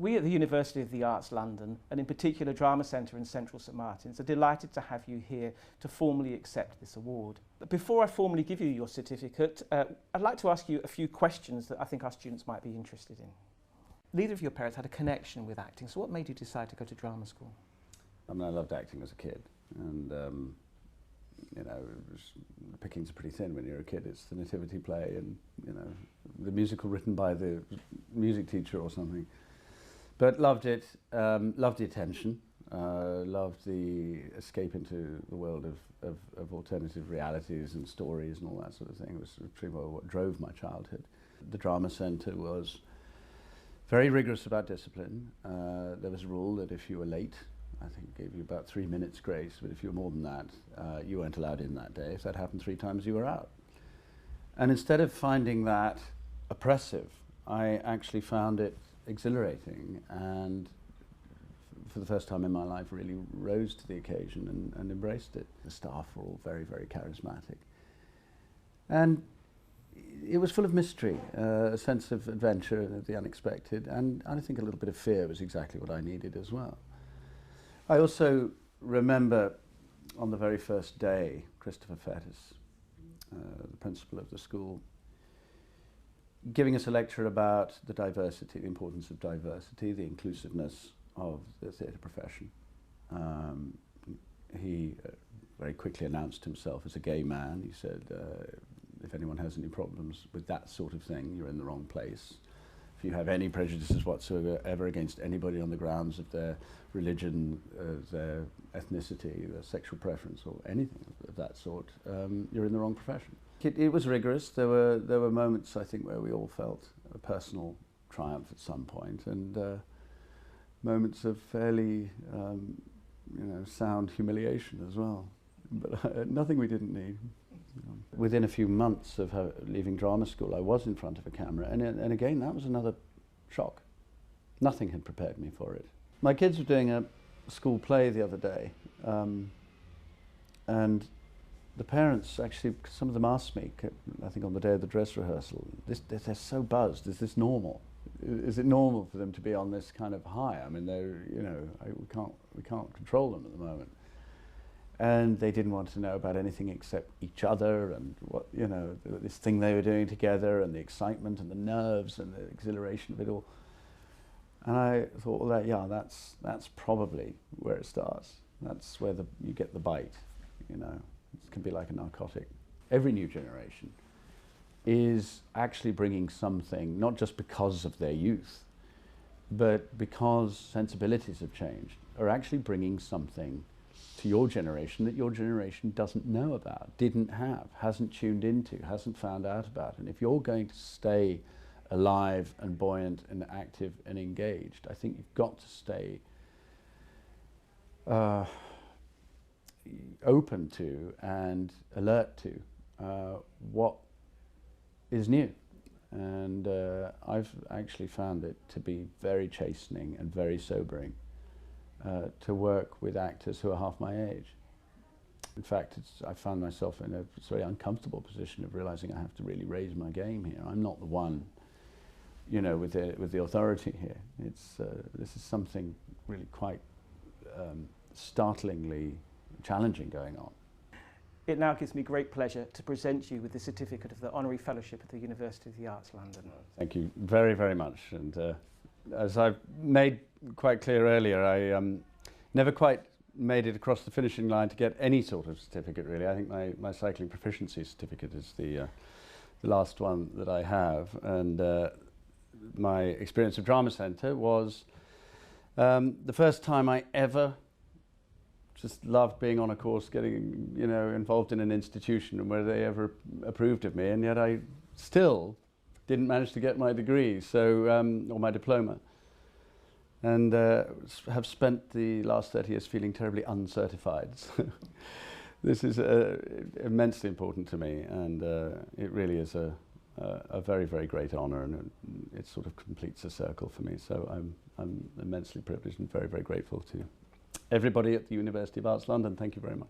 We at the University of the Arts London, and in particular Drama Centre in Central St Martin's, are delighted to have you here to formally accept this award. But before I formally give you your certificate, I'd like to ask you a few questions that I think our students might be interested in. Neither of your parents had a connection with acting, so what made you decide to go to drama school? I mean, I loved acting as a kid, and you know, the pickings are pretty thin when you're a kid. It's the nativity play and, you know, the musical written by the music teacher or something. But loved it, loved the attention, loved the escape into the world of alternative realities and stories and all that sort of thing. It was pretty well what drove my childhood. The Drama Centre was very rigorous about discipline. There was a rule that if you were late, I think it gave you about 3 minutes grace, but if you were more than that, you weren't allowed in that day. If that happened 3 times, you were out. And instead of finding that oppressive, I actually found it exhilarating, and for the first time in my life really rose to the occasion and embraced it. The staff were all very, very charismatic. And it was full of mystery, a sense of adventure, the unexpected, and I think a little bit of fear was exactly what I needed as well. I also remember on the very first day, Colin FIRTH, the principal of the school, giving us a lecture about the diversity, the importance of diversity, the inclusiveness of the theatre profession. He very quickly announced himself as a gay man. He said, if anyone has any problems with that sort of thing, you're in the wrong place. If you have any prejudices whatsoever against anybody on the grounds of their religion, their ethnicity, their sexual preference, or anything of that sort, you're in the wrong profession. It was rigorous. There were moments, I think, where we all felt a personal triumph at some point, and moments of fairly, you know, sound humiliation as well. But nothing we didn't need. Within a few months of leaving drama school, I was in front of a camera, and again, that was another shock. Nothing had prepared me for it. My kids were doing a school play the other day, and the parents actually, some of them asked me, I think on the day of the dress rehearsal, they're so buzzed, is this normal? Is it normal for them to be on this kind of high? I mean, they're, you know, we can't control them at the moment. And they didn't want to know about anything except each other and what, you know, this thing they were doing together and the excitement and the nerves and the exhilaration of it all. And I thought, well, yeah, that's probably where it starts. That's where you get the bite, you know. It can be like a narcotic. Every new generation is actually bringing something, not just because of their youth, but because sensibilities have changed, are actually bringing something to your generation that your generation doesn't know about, didn't have, hasn't tuned into, hasn't found out about. And if you're going to stay alive and buoyant and active and engaged, I think you've got to stay open to and alert to what is new. And I've actually found it to be very chastening and very sobering to work with actors who are half my age. In fact, I found myself in a very uncomfortable position of realizing I have to really raise my game here. I'm not the one, you know, with the authority here. This is something really quite startlingly challenging going on. It now gives me great pleasure to present you with the certificate of the Honorary Fellowship at the University of the Arts London. Thank you very, very much. And as I've made quite clear earlier, I never quite made it across the finishing line to get any sort of certificate, really. I think my cycling proficiency certificate is the last one that I have. And my experience of Drama Centre was the first time I ever just loved being on a course, getting, you know, involved in an institution and where they ever approved of me, and yet I still didn't manage to get my degree, so or my diploma, and have spent the last 30 years feeling terribly uncertified. So this is immensely important to me, and it really is a very, very great honour, and it sort of completes a circle for me. So I'm immensely privileged and very, very grateful to everybody at the University of Arts London. Thank you very much.